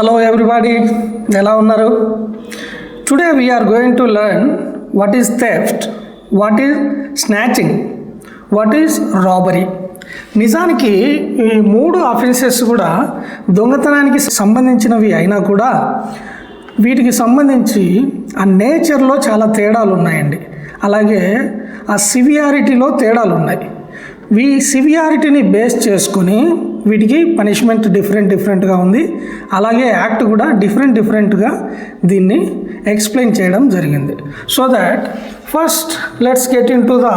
Hello everybody, ఎలా ఉన్నారు? Today we are going to learn what is theft, what is snatching, what is robbery. నిజానికి ఈ మూడు offences కూడా దొంగతనానికి సంబంధించినవి అయినా కూడా వీటికి సంబంధించి ఆ నేచర్లో చాలా తేడాలు ఉన్నాయండి. అలాగే ఆ సివియారిటీలో తేడాలు ఉన్నాయి. సివియారిటీని బేస్ చేసుకొని వీటికి పనిష్మెంట్ డిఫరెంట్గా ఉంది. అలాగే యాక్ట్ కూడా డిఫరెంట్గా దీన్ని ఎక్స్ప్లెయిన్ చేయడం జరిగింది. So that first let's get into the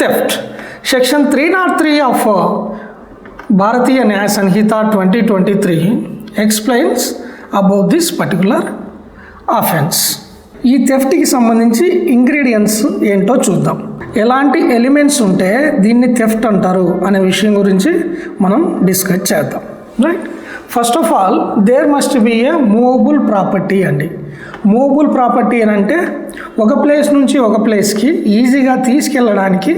theft. Section 303 of Bharatiya Nyaya Sanhita 2023 explains about this particular offence. ఈ థెఫ్ట్కి సంబంధించి ఇంగ్రీడియంట్స్ ఏంటో చూద్దాం. ఎలాంటి ఎలిమెంట్స్ ఉంటే దీన్ని థెఫ్ట్ అంటారు అనే విషయం గురించి మనం డిస్కస్ చేద్దాం. Right, first of all there must be a movable property అండి. మూవబుల్ ప్రాపర్టీ అని అంటే ఒక ప్లేస్ నుంచి ఒక ప్లేస్కి ఈజీగా తీసుకెళ్ళడానికి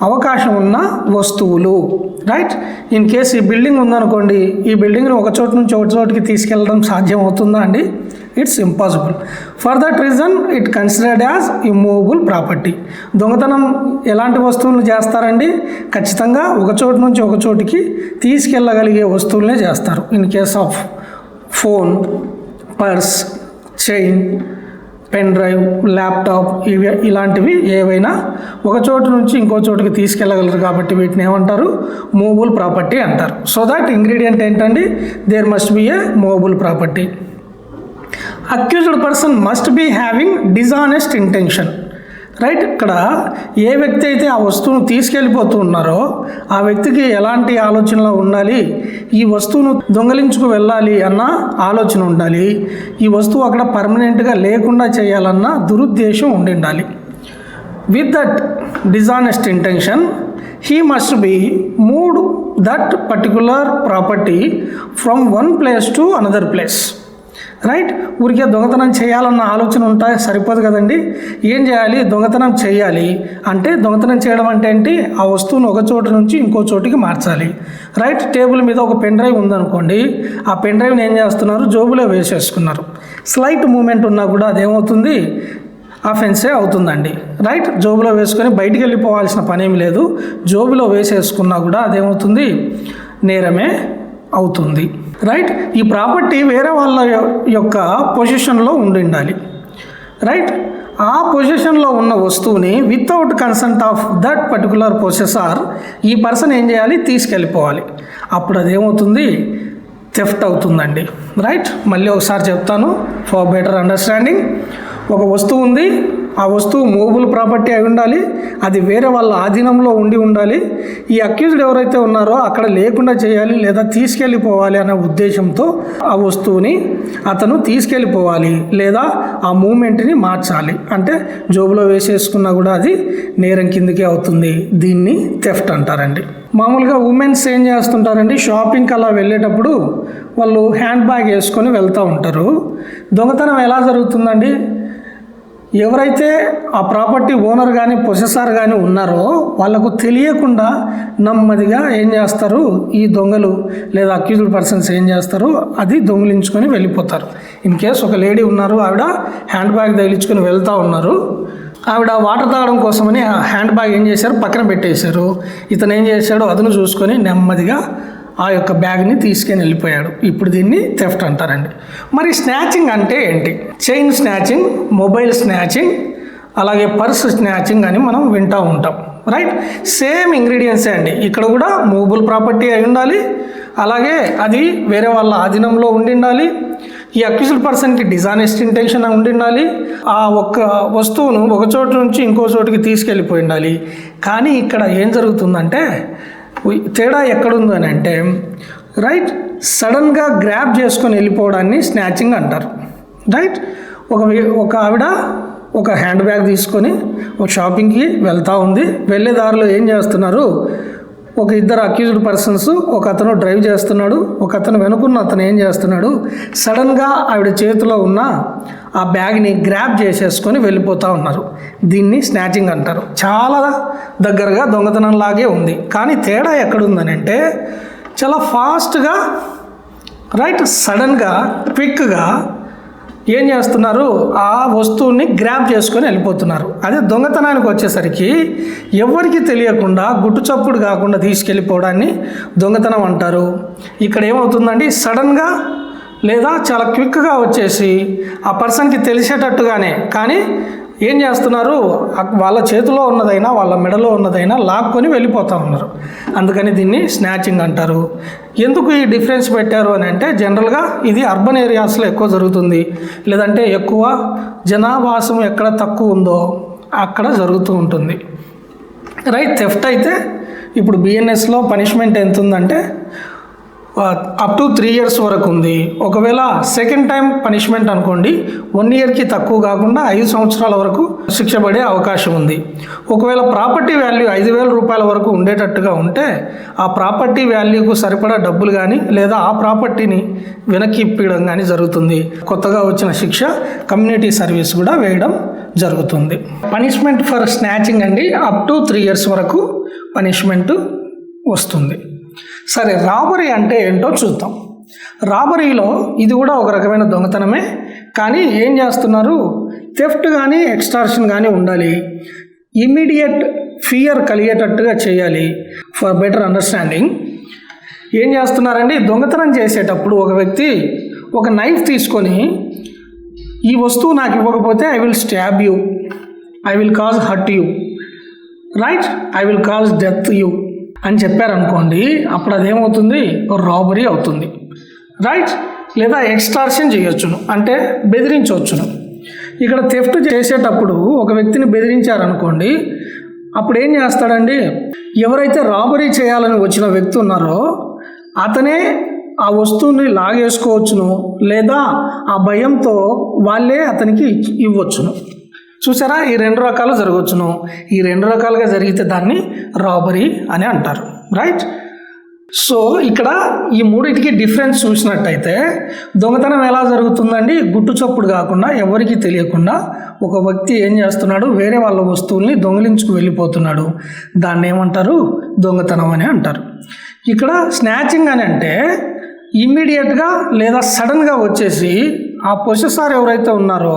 అవకాశం ఉన్న వస్తువులు. రైట్, ఇన్ కేస్ ఈ బిల్డింగ్ ఉందనుకోండి, ఈ బిల్డింగ్ని ఒక చోటు నుంచి ఒక చోటుకి తీసుకెళ్ళడం సాధ్యం అవుతుందా అండి? It's impossible. For that reason it considered as immovable property. దొంగతనం ఎలాంటి వస్తువులను చేస్తారండి? ఖచ్చితంగా ఒక చోటు నుంచి ఒక చోటుకి తీసుకెళ్ళగలిగే వస్తువులనే చేస్తారు. In case of phone, purse, chain, pen drive, laptop, ఇలాంటివి ఏవైనా ఒక చోటు నుంచి ఇంకో చోటుకి తీసుకెళ్ళగలరు కాబట్టి వీటిని ఏమంటారు? మూవబుల్ ప్రాపర్టీ అంటారు. సో దట్ ఇంగ్రీడియంట్ ఏంటండి? There must be a movable property. Accused person must be having dishonest intention. Right, ఇక్కడ ఏ వ్యక్తి అయితే ఆ వస్తువును తీసుకెళ్ళిపోతూ ఉన్నారో ఆ వ్యక్తికి ఎలాంటి ఆలోచనలో ఉండాలి? ఈ వస్తువును దొంగలించుకు వెళ్ళాలి అన్న ఆలోచన ఉండాలి. ఈ వస్తువు అక్కడ పర్మనెంట్గా లేకుండా చేయాలన్న దురుద్దేశం ఉండాలి. With that dishonest intention he must be moved that particular property from one place to another place. Right, ఊరికే దొంగతనం చేయాలన్న ఆలోచన ఉంటాయి సరిపోదు కదండి. ఏం చేయాలి? దొంగతనం చేయాలి అంటే దొంగతనం చేయడం అంటే ఏంటి? ఆ వస్తువును ఒక చోటు నుంచి ఇంకో చోటికి మార్చాలి. రైట్, టేబుల్ మీద ఒక పెన్ డ్రైవ్ ఉందనుకోండి, ఆ పెన్ డ్రైవ్ని ఏం చేస్తున్నారు? జోబులో వేసేసుకున్నారు. స్లైట్ మూమెంట్ ఉన్నా కూడా అదేమవుతుంది? ఆఫెన్సే అవుతుందండి. రైట్, జోబులో వేసుకొని బయటికి వెళ్ళిపోవాల్సిన పనేమి లేదు. జోబులో వేసేసుకున్నా కూడా అదేమవుతుంది? నేరమే అవుతుంది. రైట్, ఈ ప్రాపర్టీ వేరే వాళ్ళ యొక్క పొజిషన్లో ఉండాలి. రైట్, ఆ పొజిషన్లో ఉన్న వస్తువుని without consent of that particular possessor ఈ పర్సన్ ఏం చేయాలి? తీసుకెళ్ళిపోవాలి. అప్పుడు అదేమవుతుంది? థెఫ్ట్ అవుతుందండి. రైట్, మళ్ళీ ఒకసారి చెప్తాను ఫర్ బెటర్ అండర్స్టాండింగ్. ఒక వస్తువు ఉంది, ఆ వస్తువు మూవబుల్ ప్రాపర్టీ అయి ఉండాలి, అది వేరే వాళ్ళ ఆధీనంలో ఉండాలి. ఈ అక్యూజ్డ్ ఎవరైతే ఉన్నారో అక్కడ లేకుండా చేయాలి లేదా తీసుకెళ్ళిపోవాలి అనే ఉద్దేశంతో ఆ వస్తువుని అతను తీసుకెళ్ళిపోవాలి లేదా ఆ మూమెంట్ని మార్చాలి. అంటే జోబులో వేసేసుకున్నా కూడా అది నేరం కిందకే అవుతుంది. దీన్ని థెఫ్ట్ అంటారండి. మామూలుగా ఉమెన్స్ ఏం చేస్తుంటారండి? షాపింగ్కి అలా వెళ్ళేటప్పుడు వాళ్ళు హ్యాండ్ బ్యాగ్ వేసుకొని వెళ్తూ ఉంటారు. దొంగతనం ఎలా జరుగుతుందండి? ఎవరైతే ఆ ప్రాపర్టీ ఓనర్ కానీ పొసెసర్ కానీ ఉన్నారో వాళ్ళకు తెలియకుండా నెమ్మదిగా ఏం చేస్తారు? ఈ దొంగలు లేదా అక్యూజ్డ్ పర్సన్స్ ఏం చేస్తారు? అది దొంగిలించుకొని వెళ్ళిపోతారు. ఇన్ కేస్ ఒక లేడీ ఉన్నారు, ఆవిడ హ్యాండ్ బ్యాగ్ తగిలించుకొని వెళ్తూ ఉన్నారు. ఆవిడ వాటర్ తాగడం కోసమని ఆ హ్యాండ్ బ్యాగ్ ఏం చేశారు? పక్కన పెట్టేశారు. ఇతను ఏం చేశాడు? అదును చూసుకొని నెమ్మదిగా ఆ యొక్క బ్యాగ్ని తీసుకొని వెళ్ళిపోయాడు. ఇప్పుడు దీన్ని థెఫ్ట్ అంటారండి. మరి స్నాచింగ్ అంటే ఏంటి? చైన్ స్నాచింగ్, మొబైల్ స్నాచింగ్, అలాగే పర్స్ స్నాచింగ్ అని మనం వింటూ ఉంటాం. రైట్, సేమ్ ఇంగ్రీడియంట్సే అండి. ఇక్కడ కూడా మూవబుల్ ప్రాపర్టీ అయి ఉండాలి, అలాగే అది వేరే వాళ్ళ ఆధీనంలో ఉండాలి. ఈ అక్యూజ్డ్ పర్సన్కి డిజానెస్ట్ ఇంటెన్షన్ ఉండాలి. ఆ ఒక్క వస్తువును ఒక చోటు నుంచి ఇంకో చోటుకి తీసుకెళ్ళిపోయి ఉండాలి. కానీ ఇక్కడ ఏం జరుగుతుందంటే తేడా ఎక్కడుంది అని అంటే, రైట్, సడన్గా గ్రాబ్ చేసుకొని వెళ్ళిపోవడాన్ని స్నాచింగ్ అంటారు. రైట్, ఒక ఆవిడ ఒక హ్యాండ్ బ్యాగ్ తీసుకొని ఒక షాపింగ్కి వెళ్తూ ఉంది. వెళ్ళే దారిలో ఏం చేస్తున్నారు? ఒక ఇద్దరు అక్యూజ్డ్ పర్సన్స్, ఒక అతను డ్రైవ్ చేస్తున్నాడు, ఒక అతను వెనుకున్న అతను ఏం చేస్తున్నాడు? సడన్గా ఆవిడ చేతిలో ఉన్న ఆ బ్యాగ్ని గ్రాబ్ చేసేసుకొని వెళ్ళిపోతూ ఉన్నారు. దీన్ని స్నాచింగ్ అంటారు. చాలా దగ్గరగా దొంగతనంలాగే ఉంది. కానీ తేడా ఎక్కడుందని అంటే చాలా ఫాస్ట్గా రైట్. సడన్గా క్విక్గా ఏం చేస్తున్నారు, ఆ వస్తువుని గ్రాబ్ చేసుకొని వెళ్ళిపోతున్నారు. అదే దొంగతనానికి వచ్చేసరికి ఎవరికి తెలియకుండా గుట్టు చప్పుడు కాకుండా తీసుకెళ్ళిపోవడాన్ని దొంగతనం అంటారు. ఇక్కడ ఏమవుతుందండి, సడన్గా లేదా చాలా క్విక్గా వచ్చేసి ఆ పర్సన్కి తెలిసేటట్టుగానే కానీ ఏం చేస్తున్నారు, వాళ్ళ చేతిలో ఉన్నదైనా వాళ్ళ మెడలో ఉన్నదైనా లాక్కొని వెళ్ళిపోతూ ఉన్నారు. అందుకని దీన్ని స్నాచింగ్ అంటారు. ఎందుకు ఈ డిఫరెన్స్ పెట్టారు అని అంటే, జనరల్గా ఇది అర్బన్ ఏరియాస్లో ఎక్కువ జరుగుతుంది, లేదంటే ఎక్కువ జనావాసం ఎక్కడ తక్కువ ఉందో అక్కడ జరుగుతూ ఉంటుంది. రైట్. థెఫ్ట్ అయితే ఇప్పుడు బిఎన్ఎస్లో పనిష్మెంట్ ఎంత ఉందంటే అప్ టు 3 years వరకు ఉంది. ఒకవేళ సెకండ్ టైం పనిష్మెంట్ అనుకోండి, 1 yearకి తక్కువ కాకుండా 5 సంవత్సరాల వరకు శిక్ష పడే అవకాశం ఉంది. ఒకవేళ ప్రాపర్టీ వాల్యూ 5,000 రూపాయల వరకు ఉండేటట్టుగా ఉంటే ఆ ప్రాపర్టీ వాల్యూకు సరిపడా డబ్బులు కానీ లేదా ఆ ప్రాపర్టీని వెనక్కి ఇప్పించడం కానీ జరుగుతుంది. కొత్తగా వచ్చిన శిక్ష కమ్యూనిటీ సర్వీస్ కూడా వేయడం జరుగుతుంది. పనిష్మెంట్ ఫర్ స్నాచింగ్ అండి అప్ టు 3 years వరకు పనిష్మెంట్ వస్తుంది. సరే, రాబరీ అంటే ఏంటో చూద్దాం. రాబరీలో ఇది కూడా ఒక రకమైన దొంగతనమే, కానీ ఏం చేస్తున్నారు, థెఫ్ట్ కానీ ఎక్స్టార్షన్ కానీ ఉండాలి. ఇమ్మీడియట్ ఫియర్ కలిగేటట్టుగా చేయాలి. ఫర్ బెటర్ అండర్స్టాండింగ్ ఏం చేస్తున్నారండి, దొంగతనం చేసేటప్పుడు ఒక వ్యక్తి ఒక నైఫ్ తీసుకొని ఈ వస్తువు నాకు ఇవ్వకపోతే I will stab you, I will cause hurt you, right, I will cause death you అని చెప్పారనుకోండి, అప్పుడు అదేమవుతుంది, రాబరీ అవుతుంది. రైట్. లేదా ఎక్స్టార్షన్ చేయొచ్చును, అంటే బెదిరించవచ్చును. ఇక్కడ థెఫ్ట్ చేసేటప్పుడు ఒక వ్యక్తిని బెదిరించారనుకోండి, అప్పుడు ఏం చేస్తాడండి, ఎవరైతే రాబరీ చేయాలని వచ్చిన వ్యక్తి ఉన్నారో అతనే ఆ వస్తువుని లాగేసుకోవచ్చును, లేదా ఆ భయంతో వాళ్ళే అతనికి ఇవ్వచ్చును. చూసారా, ఈ 2 రకాలు జరగవచ్చును. ఈ 2 రకాలుగా జరిగితే దాన్ని రాబరీ అని అంటారు. రైట్. సో ఇక్కడ ఈ మూడింటికి డిఫరెన్స్ చూసినట్టయితే దొంగతనం ఎలా జరుగుతుందండి, గుట్టు చప్పుడు కాకుండా ఎవరికి తెలియకుండా ఒక వ్యక్తి ఏం చేస్తున్నాడు, వేరే వాళ్ళ వస్తువుల్ని దొంగిలించుకు వెళ్ళిపోతున్నాడు. దాన్ని ఏమంటారు, దొంగతనం అని అంటారు. ఇక్కడ స్నాచింగ్ అని అంటే ఇమ్మీడియట్గా లేదా సడన్గా వచ్చేసి ఆ పొసెసర్ ఎవరైతే ఉన్నారో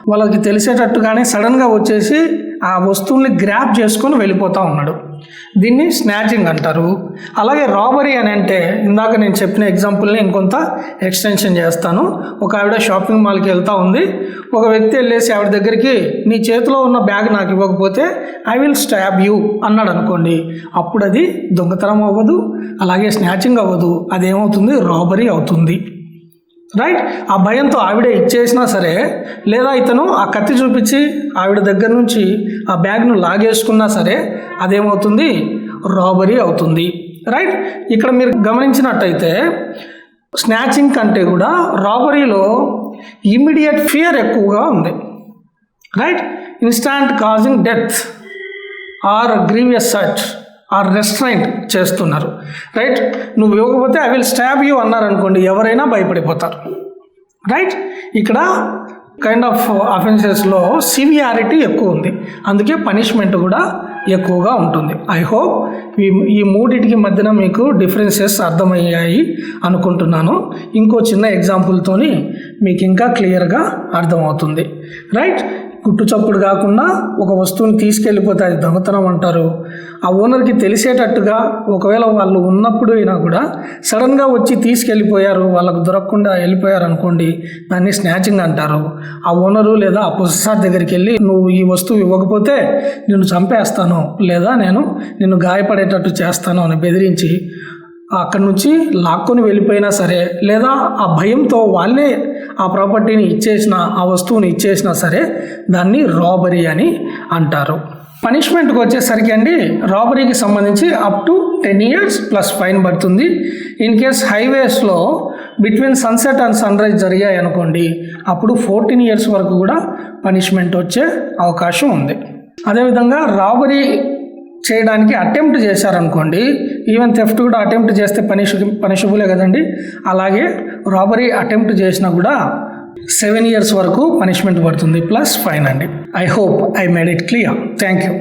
వాళ్ళకి తెలిసేటట్టుగానే సడన్గా వచ్చేసి ఆ వస్తువుల్ని గ్రాబ్ చేసుకొని వెళ్ళిపోతూ ఉన్నాడు. దీన్ని స్నాచింగ్ అంటారు. అలాగే రాబరీ అని అంటే ఇందాక నేను చెప్పిన ఎగ్జాంపుల్ని ఇంకొంత ఎక్స్టెన్షన్ చేస్తాను. ఒక ఆవిడ షాపింగ్ మాల్కి వెళ్తూ ఉంది, ఒక వ్యక్తి వెళ్ళేసి ఆవిడ దగ్గరికి నీ చేతిలో ఉన్న బ్యాగ్ నాకు ఇవ్వకపోతే ఐ విల్ స్టాబ్ యూ అన్నాడు అనుకోండి, అప్పుడు అది దొంగతనం అవ్వదు, అలాగే స్నాచింగ్ అవ్వదు, అదేమవుతుంది, రాబరీ అవుతుంది. రైట్. ఆ భయంతో ఆవిడే ఇచ్చేసినా సరే, లేదా ఇతను ఆ కత్తి చూపించి ఆవిడ దగ్గర నుంచి ఆ బ్యాగ్ను లాగేసుకున్నా సరే అదేమవుతుంది, రాబరీ అవుతుంది. రైట్. ఇక్కడ మీరు గమనించినట్టయితే స్నాచింగ్ కంటే కూడా రాబరీలో ఇమ్మీడియట్ ఫియర్ ఎక్కువగా ఉంది. Right. Instant causing death or grievous search or restraint చేస్తున్నారు. రైట్. నువ్వు ఇవ్వకపోతే ఐ విల్ స్టాబ్ యూ అన్నారనుకోండి, ఎవరైనా భయపడిపోతారు. రైట్. ఇక్కడ కైండ్ ఆఫ్ అఫెన్సెస్లో సివియారిటీ ఎక్కువ ఉంది, అందుకే పనిష్మెంట్ కూడా ఎక్కువగా ఉంటుంది. ఐ హోప్ ఈ మూడింటికి మధ్యన మీకు డిఫరెన్సెస్ అర్థమయ్యాయి అనుకుంటున్నాను. ఇంకో చిన్న ఎగ్జాంపుల్తోని మీకు ఇంకా క్లియర్గా అర్థమవుతుంది. రైట్. గుట్టు చప్పుడు కాకుండా ఒక వస్తువుని తీసుకెళ్ళిపోతే అది దొంగతనం అంటారు. ఆ ఓనర్కి తెలిసేటట్టుగా ఒకవేళ వాళ్ళు ఉన్నప్పుడు అయినా కూడా సడన్గా వచ్చి తీసుకెళ్ళిపోయారు, వాళ్ళకు దొరకకుండా వెళ్ళిపోయారు అనుకోండి, దాన్ని స్నాచింగ్ అంటారు. ఆ ఓనరు లేదా ఆ పొసెసర్ దగ్గరికి వెళ్ళి నువ్వు ఈ వస్తువు ఇవ్వకపోతే నిన్ను చంపేస్తాను లేదా నేను నిన్ను గాయపడేటట్టు చేస్తాను అని బెదిరించి అక్కడి నుంచి లాక్కొని వెళ్ళిపోయినా సరే, లేదా ఆ భయంతో వాళ్ళే ఆ ప్రాపర్టీని ఇచ్చేసిన ఆ వస్తువుని ఇచ్చేసినా సరే దాన్ని రాబరీ అని అంటారు. పనిష్మెంట్కి వచ్చేసరికి అండి, రాబరీకి సంబంధించి up to 10 years plus fine పడుతుంది. ఇన్ కేస్ హైవేస్లో between sunset and sunrise జరిగాయి అనుకోండి, అప్పుడు 14 years వరకు కూడా పనిష్మెంట్ వచ్చే అవకాశం ఉంది. అదేవిధంగా రాబరీ చేయడానికి అటెంప్ట్ చేశారనుకోండి, ఈవెన్ థెఫ్ట్ కూడా అటెంప్ట్ చేస్తే పనిషబులే కదండి, అలాగే రాబరీ అటెంప్ట్ చేసినా కూడా 7 years వరకు పనిష్మెంట్ పడుతుంది ప్లస్ ఫైన్ అండి. I hope I made it clear. Thank you.